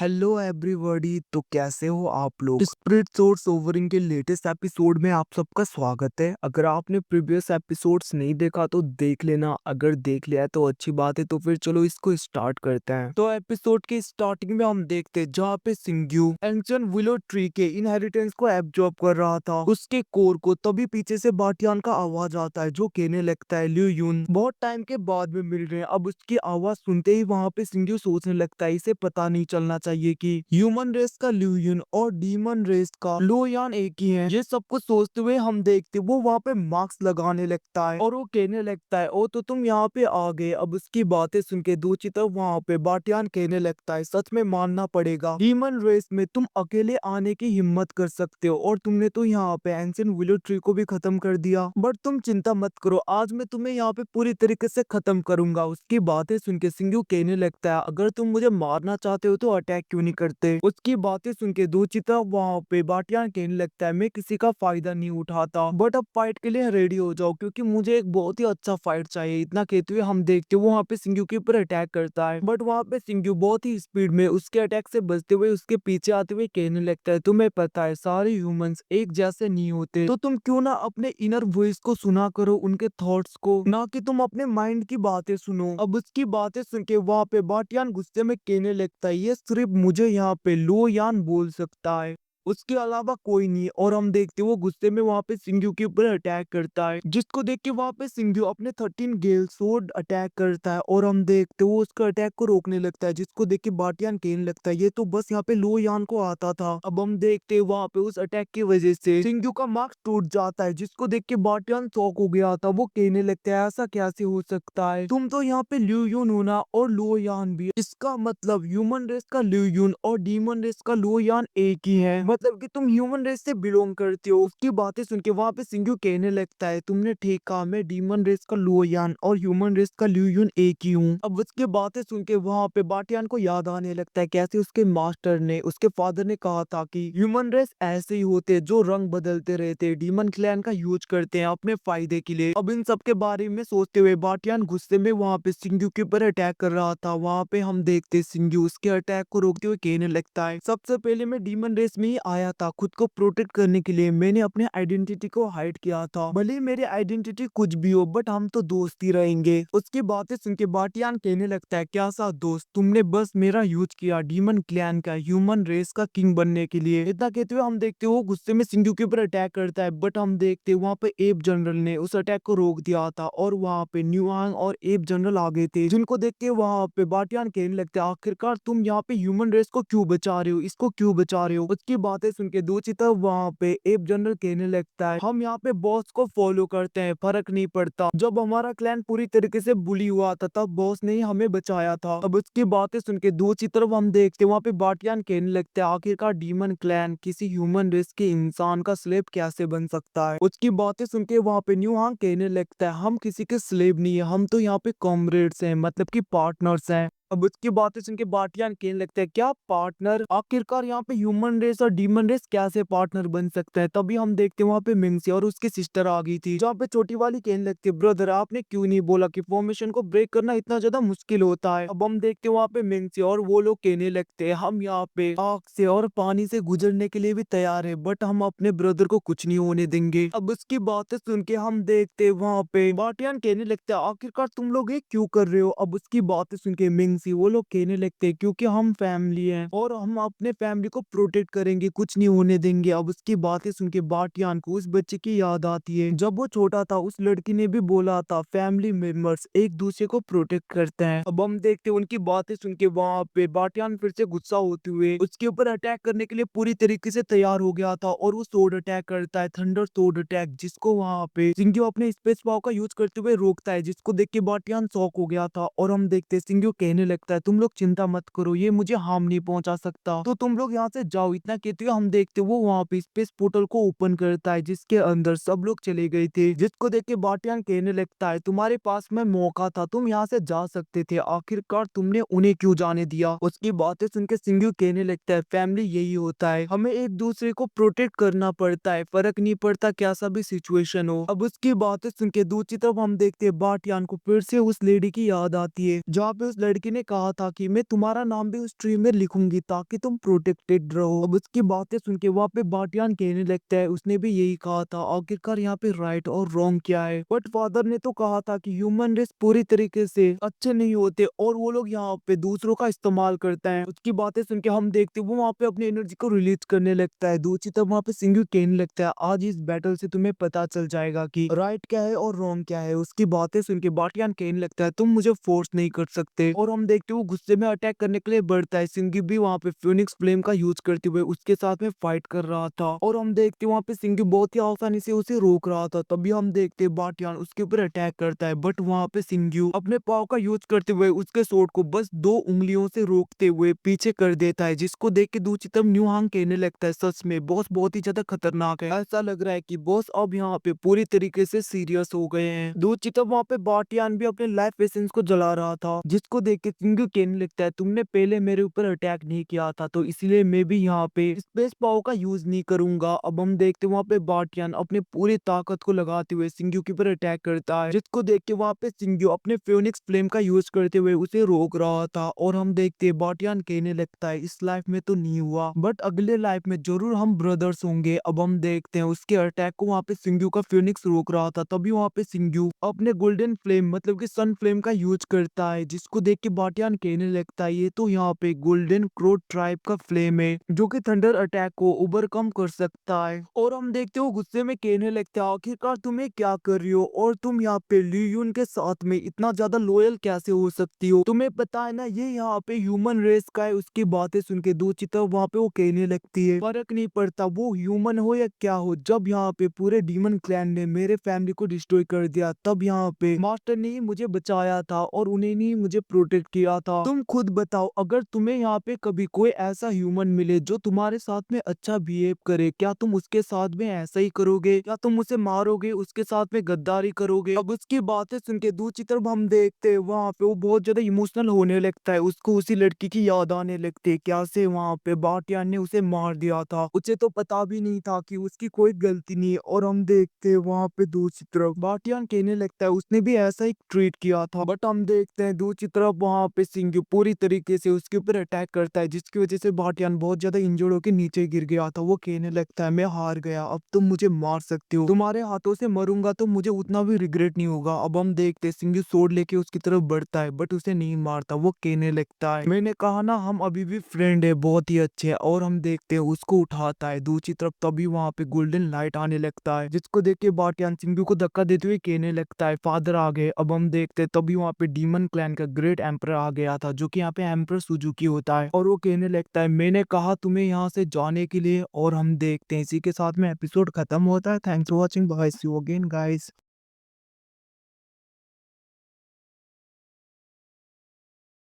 Hello everybody. तो कैसे हो आप लोग। स्प्रिट सोर्स सोवरिंग के लेटेस्ट एपिसोड में आप सबका स्वागत है। अगर आपने प्रीवियस एपिसोड्स नहीं देखा तो देख लेना, अगर देख लिया है तो अच्छी बात है। तो फिर चलो इसको स्टार्ट करते हैं। तो एपिसोड की स्टार्टिंग में हम देखते हैं जहाँ पे सिंग्यू एंशिएंट विलो ट्री के इनहेरिटेंस को एब्जॉर्ब कर रहा था, उसके कोर को। तभी पीछे से बाटियान का आवाज आता है जो कहने लगता है लिu यून बहुत टाइम के बाद में मिल रहे हैं। अब उसकी आवाज सुनते ही वहाँ पे सिंग्यू सोचने लगता है इसे पता नहीं चलना चाहिए कि ह्यूमन रेस का लिu यून और डीमन रेस का लो यान एक ही है। ये सब कुछ सोचते हुए हम देखते वो वहाँ पे मास्क लगाने लगता है और वो कहने लगता है ओ तो तुम यहाँ पे आ गए। अब उसकी बातें सुन के दूसरी तरफ वहाँ पे बाटियान कहने लगता है सच में मानना पड़ेगा, डीमन रेस में तुम अकेले आने की हिम्मत कर सकते हो और तुमने तो यहाँ पे एंशिएंट विलो ट्री को भी खत्म कर दिया। बट तुम चिंता मत करो, आज मैं तुम्हें यहाँ पे पूरी तरीके से खत्म करूंगा। उसकी बातें सुन के सिंग्यू कहने लगता है अगर तुम मुझे मारना चाहते हो तो अटैक क्यों नहीं करते। उसकी बातें सुन के दूसरी तरफ वहाँ पे बाटियान कहने लगता है मैं किसी का फायदा नहीं उठाता, बट अब फाइट के लिए रेडी हो जाओ क्योंकि मुझे एक बहुत ही अच्छा फाइट चाहिए। इतना कहते हुए हम देखते वो वहाँ पे सिंग्यू के ऊपर अटैक करता है, बट वहाँ पे सिंग्यू बहुत ही स्पीड में उसके अटैक से बचते हुए उसके पीछे आते हुए कहने लगता है तुम्हें पता है सारे ह्यूमंस एक जैसे नहीं होते, तो तुम क्यों ना अपने इनर वॉइस को सुना करो, उनके थॉट्स को, ना कि तुम अपने माइंड की बातें सुनो। अब उसकी बातें सुन के वहाँ पे बाटियान गुस्से में कहने लगता है ये सिर्फ मुझे यहाँ पे लो यान बोल सकता है, उसके अलावा कोई नहीं। और हम देखते वो गुस्से में वहां पे सिंग्यू के ऊपर अटैक करता है, जिसको देख के वहां पे सिंग्यू अपने 13 गेल सोर्ड अटैक करता है और हम देखते वो उसका अटैक को रोकने लगता है, जिसको देख के बाटियान कहने लगता है ये तो बस यहाँ पे लो यान को आता था। अब हम देखते वहां पे उस अटैक की वजह से सिंग्यू का मार्क्स टूट जाता है, जिसको देख के बाटियान शॉक हो गया था। वो कहने लगता है ऐसा कैसे हो सकता है, तुम तो यहाँ पे लिu यून होना और लो यान भी, इसका मतलब ह्यूमन रेस का लिu यून और डीमन रेस का लो यान एक ही है, मतलब कि तुम ह्यूमन रेस से बिलोंग करते हो। उसकी बातें सुन के वहाँ पे सिंग्यू कहने लगता है तुमने ठीक कहा, मैं डीमन रेस का लो यान और ह्यूमन रेस का लिu यून एक ही हूँ। अब उसकी बातें सुन के वहाँ पे बाटियान को याद आने लगता है कैसे उसके मास्टर ने, उसके फादर ने कहा था कि ह्यूमन रेस ऐसे ही होते जो रंग बदलते रहते, डीमन क्लैन का यूज करते हैं अपने फायदे के लिए। अब इन सब के बारे में सोचते हुए बाटियान गुस्से में वहाँ पे सिंग्यू के ऊपर अटैक कर रहा था। वहाँ पे हम देखते सिंग्यू उसके अटैक को रोकते हुए कहने लगता है सबसे पहले मैं डीमन रेस में ही आया था खुद को प्रोटेक्ट करने के लिए, मैंने अपने आइडेंटिटी को हाइड किया था, भले मेरी आइडेंटिटी कुछ भी हो बट हम तो दोस्त ही रहेंगे। उसकी बातें सुन के बाटियान कहने लगता है क्या सा दोस्त, तुमने बस मेरा यूज किया डीमन क्लैन का ह्यूमन रेस का किंग बनने के लिए। इतना कहते हुए हम देखते वो गुस्से में सिंग्यू के ऊपर अटैक करता है, बट हम देखते वहाँ पे एप जनरल ने उस अटैक को रोक दिया था और वहाँ पे न्यूआंग और एप जनरल आ गए थे, जिनको देख के वहाँ पे बाटियान कहने लगते हैं आखिरकार तुम यहाँ पे ह्यूमन रेस को क्यों बचा रहे हो, इसको क्यों बचा रहे हो। उसकी बातें सुन के दूसरी तरफ वहाँ पे एप जनरल कहने लगता है हम यहाँ पे बॉस को फॉलो करते हैं, फर्क नहीं पड़ता, जब हमारा क्लैन पूरी तरीके से बुली हुआ था तब बॉस ने ही हमें बचाया था। अब उसकी बातें सुन के दूसरी तरफ हम देखते वहाँ पे बाटियान कहने लगते हैं आखिरकार डीमन क्लैन किसी ह्यूमन रेस के इंसान का स्लेव कैसे बन सकता है। उसकी बातें सुन के वहाँ पे न्यूहांग कहने लगता है हम किसी के स्लेव नहीं है, हम तो यहाँ पे कॉमरेड्स हैं, मतलब कि पार्टनर्स हैं। अब उसकी बातें सुन के बाटियान कहने लगता है क्या पार्टनर, आखिरकार यहाँ पे ह्यूमन रेस और डीमन रेस कैसे पार्टनर बन सकते हैं। तभी हम देखते हैं वहाँ पे मिंगसी और उसकी सिस्टर आ गई थी, जहाँ पे छोटी वाली कहने लगती है ब्रदर आपने क्यों नहीं बोला कि फॉर्मेशन को ब्रेक करना इतना ज्यादा मुश्किल होता है। अब हम देखते हैं वहाँ पे मिंगसी और वो लोग कहने लगते हैं हम यहाँ पे आग से और पानी से गुजरने के लिए भी तैयार है, बट हम अपने ब्रदर को कुछ नहीं होने देंगे। अब उसकी बातें सुन के हम देखते वहाँ पे बाटियान कहने लगता है आखिरकार तुम लोग ये क्यों कर रहे हो। अब उसकी बातें सुन के मिंगसी वो लोग कहने लगते हैं क्योंकि हम फैमिली हैं और हम अपने फैमिली को प्रोटेक्ट करेंगे, कुछ नहीं होने देंगे। अब उसकी बातें सुन के बाटियान को उस बच्चे की याद आती है, जब वो छोटा था उस लड़की ने भी बोला था फैमिली मेंबर्स एक दूसरे को प्रोटेक्ट करते हैं। अब हम देखते हैं उनकी बातें सुन के वहाँ पे बाटियान फिर से गुस्सा होते हुए उसके ऊपर अटैक करने के लिए पूरी तरीके से तैयार हो गया था और वो सोर्ड अटैक करता है, थंडर सोर्ड अटैक, जिसको वहाँ पे सिंग्यू अपने स्पेस पावर का यूज करते हुए रोकता है, जिसको देख के बाटियान शॉक हो गया था। और हम देखते सिंग्यू कहने लगता है तुम लोग चिंता मत करो, ये मुझे हार्म नहीं पहुंचा सकता, तो तुम लोग यहाँ से जाओ। इतना कहते हुए हम देखते वो वहाँ पे स्पेस पोर्टल को ओपन करता है, जिसके अंदर सब लोग चले गए थे, जिसको देख के बाटियान कहने लगता है तुम्हारे पास में मौका था, तुम यहाँ से जा सकते थे, आखिरकार तुमने उन्हें क्यों जाने दिया। उसकी बातें सुन के सिंग्यू कहने लगता है फैमिली यही होता है, हमें एक दूसरे को प्रोटेक्ट करना पड़ता है, फर्क नहीं पड़ता कैसा भी सिचुएशन हो। अब उसकी बातें सुन के दूसरी तरफ हम देखते हैं बाटियान को फिर से उस लेडी की याद आती है, जहाँ पे उस लड़की ने कहा था कि मैं तुम्हारा नाम भी उस ट्री में लिखूंगी ताकि तुम प्रोटेक्टेड रहो। अब उसकी बातें सुन के वहाँ पे बाटियान कहने लगता है उसने भी यही कहा था। आखिरकार यहाँ पे राइट और रॉन्ग क्या है? बट फादर ने तो कहा था कि ह्यूमन रेस पूरी तरीके से अच्छे नहीं होते और वो लोग यहाँ पे दूसरों का इस्तेमाल करते हैं। उसकी बातें सुन के हम देखते वो वहाँ पे अपनी एनर्जी को रिलीज करने लगता है। दूसरी तरफ वहाँ पे सिंगू कहने लगता है आज इस बैटल से तुम्हें पता चल जाएगा कि राइट क्या है और रॉन्ग क्या है। उसकी बातें सुन के बाटियान कहने लगता है तुम मुझे फोर्स नहीं कर सकते। और हम देखते वो गुस्से में अटैक करने के लिए बढ़ता है। सिंगी भी वहाँ पे फिनिक्स फ्लेम का यूज करते हुए उसके साथ में फाइट कर रहा था और हम देखते वहाँ पे सिंगी बहुत ही आसानी से उसे रोक रहा था। तभी हम देखते बाटियान उसके ऊपर अटैक करता है बट वहाँ पे सिंग्यू अपने पाव का यूज करते हुए उसके स्वॉर्ड को बस 2 उंगलियों से रोकते हुए पीछे कर देता है। जिसको देख के दूसरी तरफ न्यूहांग कहने लगता है सच में बॉस बहुत ही ज्यादा खतरनाक है। ऐसा लग रहा है कि बॉस अब यहाँ पे पूरी तरीके से सीरियस हो गए हैं। दूसरी तरफ वहाँ पे बाटियान भी अपने लाइफ एसेंस को जला रहा था जिसको देख के सिंग्यू कहने लगता है तुमने पहले मेरे ऊपर अटैक नहीं किया था तो इसलिए मैं भी यहाँ पे स्पेस पावर का यूज नहीं करूंगा। अब हम देखते वहाँ पे बाटियान अपने पूरी ताकत को लगाते हुए सिंग्यू के ऊपर अटैक करता है जिसको देख के वहाँ पे सिंग्यू अपने फिनिक्स फ्लेम का यूज करते हुए उसे रोक रहा था। और हम देखते बाटियान कहने लगता है इस लाइफ में तो नहीं हुआ बट अगले लाइफ में जरूर हम ब्रदर्स होंगे। अब हम देखते हैं उसके अटैक को वहाँ पे सिंग्यू का फिनिक्स रोक रहा था तभी वहाँ पे सिंग्यू अपने गोल्डन फ्लेम मतलब कि सन फ्लेम का यूज करता है जिसको देख के बाटियान कहने लगता है ये तो यहाँ पे गोल्डन क्रो ट्राइब का फ्लेम है जो कि थंडर अटैक को ओवरकम कर सकता है। और हम देखते हो गुस्से में कहने लगता है आखिरकार तुम्हें क्या कर रही हो और तुम यहाँ पे ली यून के साथ में इतना ज्यादा लॉयल कैसे हो सकती हो? तुम्हें पता है ना ये यहाँ पे ह्यूमन रेस का है। उसकी बातें सुन के दूसरी तरफ वहाँ पे वो कहने लगती है फर्क नहीं पड़ता वो ह्यूमन हो या क्या हो। जब यहाँ पे पूरे डीमन क्लैन ने मेरे फैमिली को डिस्ट्रॉय कर दिया तब यहाँ पे मास्टर ने ही मुझे बचाया था और उन्हें ही मुझे प्रोटेक्ट किया था। तुम खुद बताओ अगर तुम्हें यहाँ पे कभी कोई ऐसा ह्यूमन मिले जो तुम्हारे साथ में अच्छा बिहेव करे क्या तुम उसके साथ में ऐसा ही करोगे? क्या तुम उसे मारोगे उसके साथ में गद्दारी करोगे? अब उसकी बातें सुन के दूसरी तरफ हम देखते हैं वहाँ पे वो बहुत ज्यादा इमोशनल होने लगता है। उसको उसी लड़की की याद आने लगती है क्या से वहाँ पे बाटियान ने उसे मार दिया था। उसे तो पता भी नहीं था कि उसकी कोई गलती नहीं है। और हम देखते हैं वहाँ पे दूसरी तरफ बाटियान कहने लगता है उसने भी ऐसा ही ट्रीट किया था। बट हम देखते हैं दूसरी तरफ वहाँ पे सिंह पूरी तरीके से उसके ऊपर अटैक करता है जिसकी वजह से बाटियान बहुत ज्यादा इंजर्ड होकर नीचे गिर गया था। वो कहने लगता है मैं हार गया अब तुम मुझे मार सकते हो तुम्हारे हाथों से मरूंगा तो मुझे उतना भी रिग्रेट नहीं होगा। अब हम देखते सिंह सोड लेके उसकी तरफ बढ़ता है बट उसे नहीं मारता। वो कहने लगता है मैंने कहा ना हम अभी भी फ्रेंड है बहुत ही अच्छे है। और हम देखते हैं उसको उठाता है दूसरी तरफ तभी वहाँ पे गोल्डन लाइट आने लगता है जिसको देख के बाटियान सिंह को धक्का देते हुए कहने लगता है फादर आ गए। अब हम देखते हैं तभी वहाँ पे डीमन क्लैन का ग्रेट एम्पर आ गया था जो कि यहाँ पे एम्पर सुजुकी होता है। और वो कहने लगता है मैंने कहा तुम्हें यहाँ से जाने के लिए। और हम देखते हैं इसी के साथ में एपिसोड खत्म होता है। Thanks for watching bye see you again guys.